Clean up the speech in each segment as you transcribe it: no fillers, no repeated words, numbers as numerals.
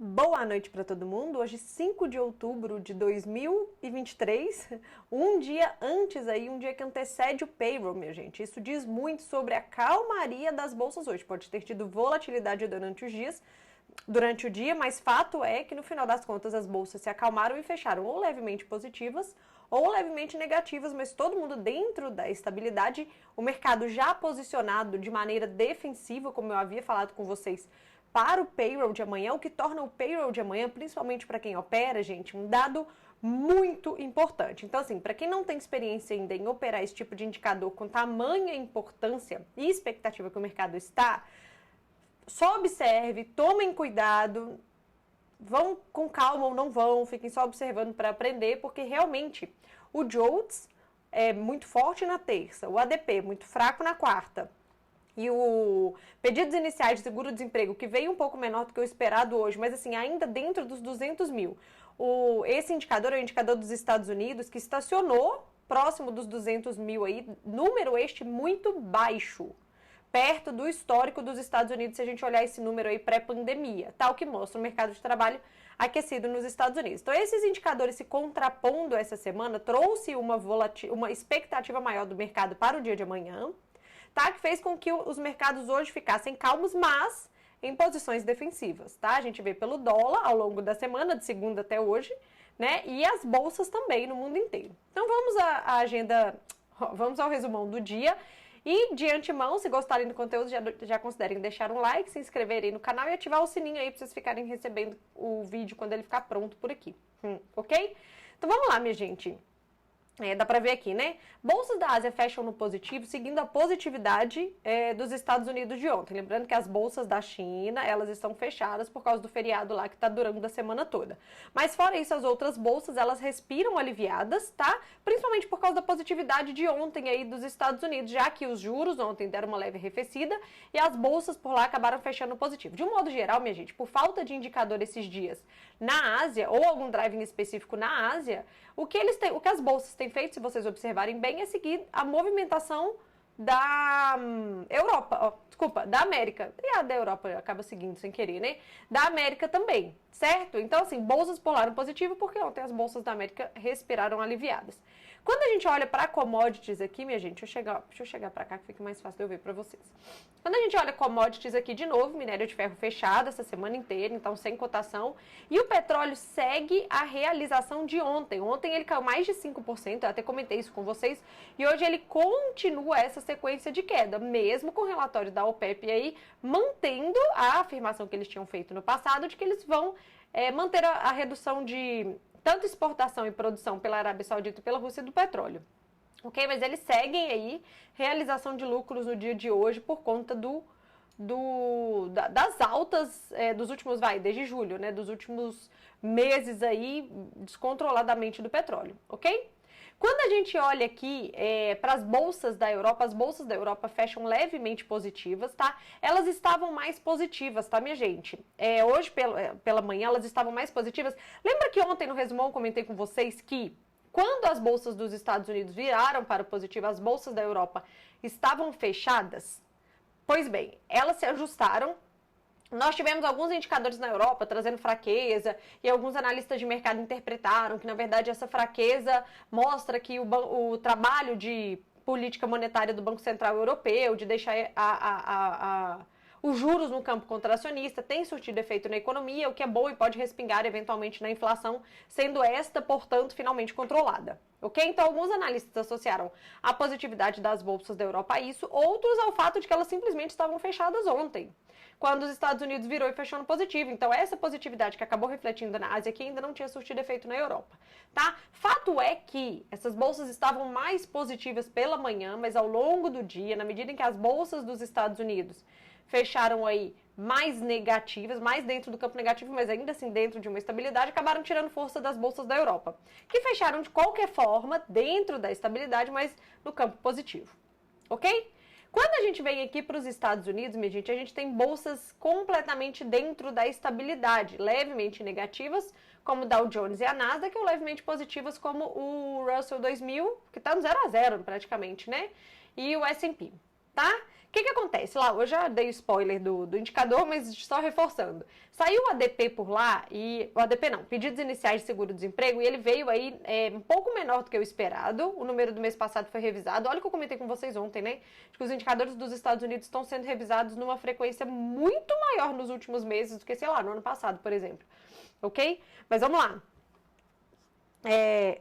Boa noite para todo mundo. Hoje, 5 de outubro de 2023, um dia antes aí, um dia que antecede o payroll, minha gente. Isso diz muito sobre a calmaria das bolsas hoje. Pode ter tido volatilidade durante o dia, mas fato é que no final das contas as bolsas se acalmaram e fecharam ou levemente positivas ou levemente negativas, mas todo mundo dentro da estabilidade, o mercado já posicionado de maneira defensiva, como eu havia falado com vocês, para o payroll de amanhã, o que torna o payroll de amanhã, principalmente para quem opera, gente, um dado muito importante. Então, assim, para quem não tem experiência ainda em operar esse tipo de indicador com tamanha importância e expectativa que o mercado está, só observe, tomem cuidado, vão com calma ou não vão, fiquem só observando para aprender, porque realmente o JOLTS é muito forte na terça, o ADP muito fraco na quarta, e o pedidos iniciais de seguro-desemprego, que veio um pouco menor do que o esperado hoje, mas assim, ainda dentro dos 200 mil. Esse indicador é o indicador dos Estados Unidos, que estacionou próximo dos 200 mil aí, número este muito baixo, perto do histórico dos Estados Unidos, se a gente olhar esse número aí pré-pandemia, tal que mostra o mercado de trabalho aquecido nos Estados Unidos. Então, esses indicadores se contrapondo essa semana, trouxe uma expectativa maior do mercado para o dia de amanhã, tá? Que fez com que os mercados hoje ficassem calmos, mas em posições defensivas, tá? A gente vê pelo dólar ao longo da semana, de segunda até hoje, né? E as bolsas também no mundo inteiro. Então vamos à agenda, vamos ao resumão do dia. E de antemão, se gostarem do conteúdo, já considerem deixar um like, se inscreverem no canal e ativar o sininho aí para vocês ficarem recebendo o vídeo quando ele ficar pronto por aqui, ok? Então vamos lá, minha gente. Dá pra ver aqui, né? Bolsas da Ásia fecham no positivo, seguindo a positividade dos Estados Unidos de ontem. Lembrando que as bolsas da China, elas estão fechadas por causa do feriado lá que tá durando a semana toda. Mas fora isso, as outras bolsas, elas respiram aliviadas, tá? Principalmente por causa da positividade de ontem aí dos Estados Unidos, já que os juros ontem deram uma leve arrefecida e as bolsas por lá acabaram fechando positivo. De um modo geral, minha gente, por falta de indicador esses dias na Ásia, ou algum driving específico na Ásia, o que as bolsas têm feito, se vocês observarem bem, é seguir a movimentação da Europa, da América. E a da Europa acaba seguindo sem querer, né? Da América também, certo? Então, assim, bolsas pularam positivo porque ontem as bolsas da América respiraram aliviadas. Quando a gente olha para commodities aqui, minha gente, deixa eu chegar para cá que fica mais fácil de eu ver para vocês. Quando a gente olha commodities aqui de novo, minério de ferro fechado essa semana inteira, então sem cotação, e o petróleo segue a realização de ontem. Ontem ele caiu mais de 5%, eu até comentei isso com vocês, e hoje ele continua essa sequência de queda, mesmo com o relatório da OPEP aí, mantendo a afirmação que eles tinham feito no passado de que eles vão manter a redução de tanto exportação e produção pela Arábia Saudita e pela Rússia do petróleo. Ok? Mas eles seguem aí realização de lucros no dia de hoje por conta das altas dos últimos, desde julho, né? Dos últimos meses aí, descontroladamente do petróleo. Ok? Quando a gente olha aqui para as bolsas da Europa fecham levemente positivas, tá? Elas estavam mais positivas, tá, minha gente? Hoje, pela manhã, elas estavam mais positivas. Lembra que ontem no resumão eu comentei com vocês que quando as bolsas dos Estados Unidos viraram para o positivo, as bolsas da Europa estavam fechadas? Pois bem, elas se ajustaram. Nós tivemos alguns indicadores na Europa trazendo fraqueza e alguns analistas de mercado interpretaram que, na verdade, essa fraqueza mostra que o trabalho de política monetária do Banco Central Europeu, de deixar os juros no campo contracionista, tem surtido efeito na economia, o que é bom e pode respingar eventualmente na inflação, sendo esta, portanto, finalmente controlada. Ok? Então, alguns analistas associaram a positividade das bolsas da Europa a isso, outros ao fato de que elas simplesmente estavam fechadas ontem, quando os Estados Unidos virou e fechou no positivo. Então, essa positividade que acabou refletindo na Ásia aqui ainda não tinha surtido efeito na Europa, tá? Fato é que essas bolsas estavam mais positivas pela manhã, mas ao longo do dia, na medida em que as bolsas dos Estados Unidos fecharam aí mais negativas, mais dentro do campo negativo, mas ainda assim dentro de uma estabilidade, acabaram tirando força das bolsas da Europa, que fecharam de qualquer forma dentro da estabilidade, mas no campo positivo, ok? Quando a gente vem aqui para os Estados Unidos, minha gente, a gente tem bolsas completamente dentro da estabilidade, levemente negativas, como o Dow Jones e a Nasdaq, ou levemente positivas, como o Russell 2000, que está no 0 a 0 praticamente, né? E o S&P. Tá? que acontece? Lá, eu já dei o spoiler do indicador, mas só reforçando. Saiu o ADP por lá, e o ADP não, pedidos iniciais de seguro-desemprego, e ele veio aí um pouco menor do que o esperado. O número do mês passado foi revisado. Olha o que eu comentei com vocês ontem, né? De que os indicadores dos Estados Unidos estão sendo revisados numa frequência muito maior nos últimos meses do que, sei lá, no ano passado, por exemplo. Ok? Mas vamos lá.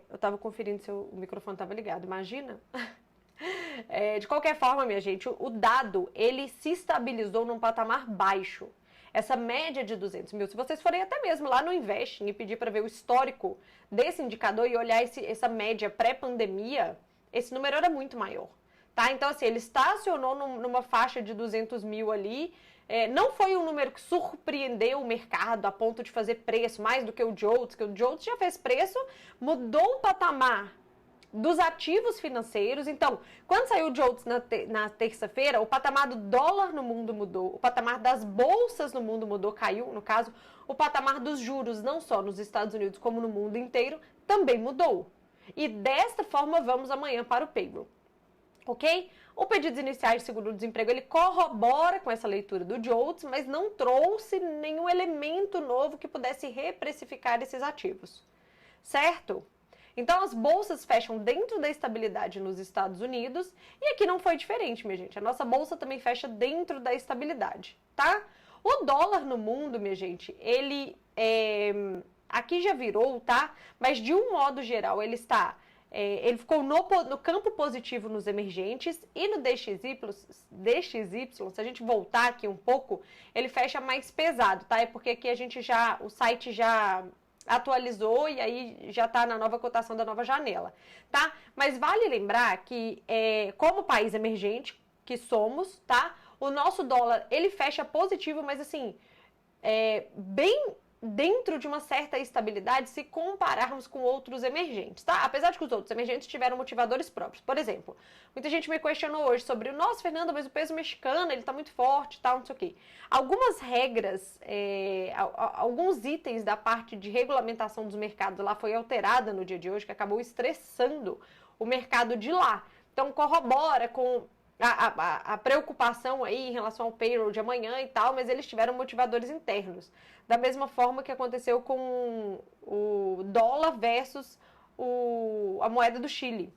Eu tava conferindo se o microfone tava ligado, imagina? De qualquer forma, minha gente, o dado, ele se estabilizou num patamar baixo. Essa média de 200 mil, se vocês forem até mesmo lá no Investing e pedir para ver o histórico desse indicador e olhar essa média pré-pandemia, esse número era muito maior, tá? Então, assim, ele estacionou numa faixa de 200 mil ali, não foi um número que surpreendeu o mercado a ponto de fazer preço mais do que o JOLTS, que o JOLTS já fez preço, mudou o patamar dos ativos financeiros. Então, quando saiu o JOLTS na terça-feira, o patamar do dólar no mundo mudou, o patamar das bolsas no mundo mudou, caiu, no caso, o patamar dos juros, não só nos Estados Unidos como no mundo inteiro, também mudou. E desta forma, vamos amanhã para o payroll. Ok? O pedidos iniciais de seguro-desemprego, ele corrobora com essa leitura do JOLTS, mas não trouxe nenhum elemento novo que pudesse reprecificar esses ativos. Certo? Então, as bolsas fecham dentro da estabilidade nos Estados Unidos e aqui não foi diferente, minha gente. A nossa bolsa também fecha dentro da estabilidade, tá? O dólar no mundo, minha gente, ele aqui já virou, tá? Mas de um modo geral, ele ficou no campo positivo nos emergentes e no DXY, se a gente voltar aqui um pouco, ele fecha mais pesado, tá? É porque aqui o site já atualizou e aí já está na nova cotação da nova janela, tá? Mas vale lembrar que, como país emergente que somos, tá? O nosso dólar, ele fecha positivo, mas assim, bem dentro de uma certa estabilidade se compararmos com outros emergentes, tá? Apesar de que os outros emergentes tiveram motivadores próprios. Por exemplo, muita gente me questionou hoje sobre nossa, Fernanda, mas o peso mexicano, ele tá muito forte e tal, não sei o quê. Algumas regras, alguns itens da parte de regulamentação dos mercados lá foi alterada no dia de hoje, que acabou estressando o mercado de lá. Então, corrobora com a preocupação aí em relação ao payroll de amanhã e tal, mas eles tiveram motivadores internos. Da mesma forma que aconteceu com o dólar versus a moeda do Chile,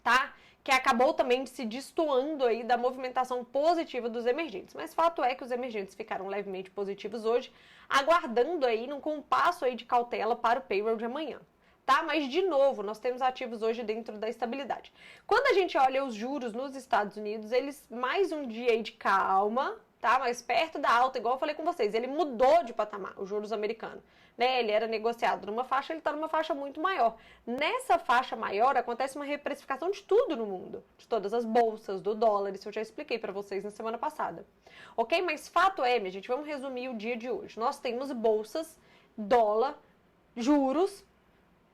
tá? Que acabou também se destoando aí da movimentação positiva dos emergentes. Mas fato é que os emergentes ficaram levemente positivos hoje, aguardando aí num compasso aí de cautela para o payroll de amanhã. Tá? Mas, de novo, nós temos ativos hoje dentro da estabilidade. Quando a gente olha os juros nos Estados Unidos, eles, mais um dia aí de calma, tá? Mais perto da alta, igual eu falei com vocês, ele mudou de patamar, os juros americanos, né? Ele era negociado numa faixa, ele está numa faixa muito maior. Nessa faixa maior, acontece uma reprecificação de tudo no mundo, de todas as bolsas, do dólar, isso eu já expliquei para vocês na semana passada. Ok? Mas fato é, minha gente, vamos resumir o dia de hoje. Nós temos bolsas, dólar, juros,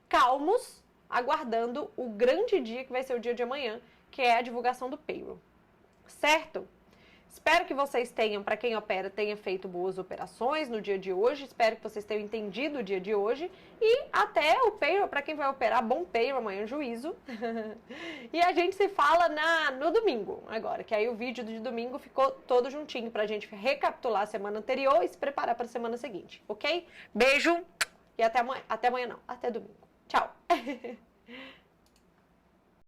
calmos, aguardando o grande dia que vai ser o dia de amanhã, que é a divulgação do payroll. Certo? Espero que vocês tenham, para quem opera, tenha feito boas operações no dia de hoje. Espero que vocês tenham entendido o dia de hoje. E até o payroll, para quem vai operar, bom payroll, amanhã juízo. E a gente se fala no domingo agora, que aí o vídeo de domingo ficou todo juntinho para a gente recapitular a semana anterior e se preparar para a semana seguinte, ok? Beijo e até amanhã não, até domingo. Tchau!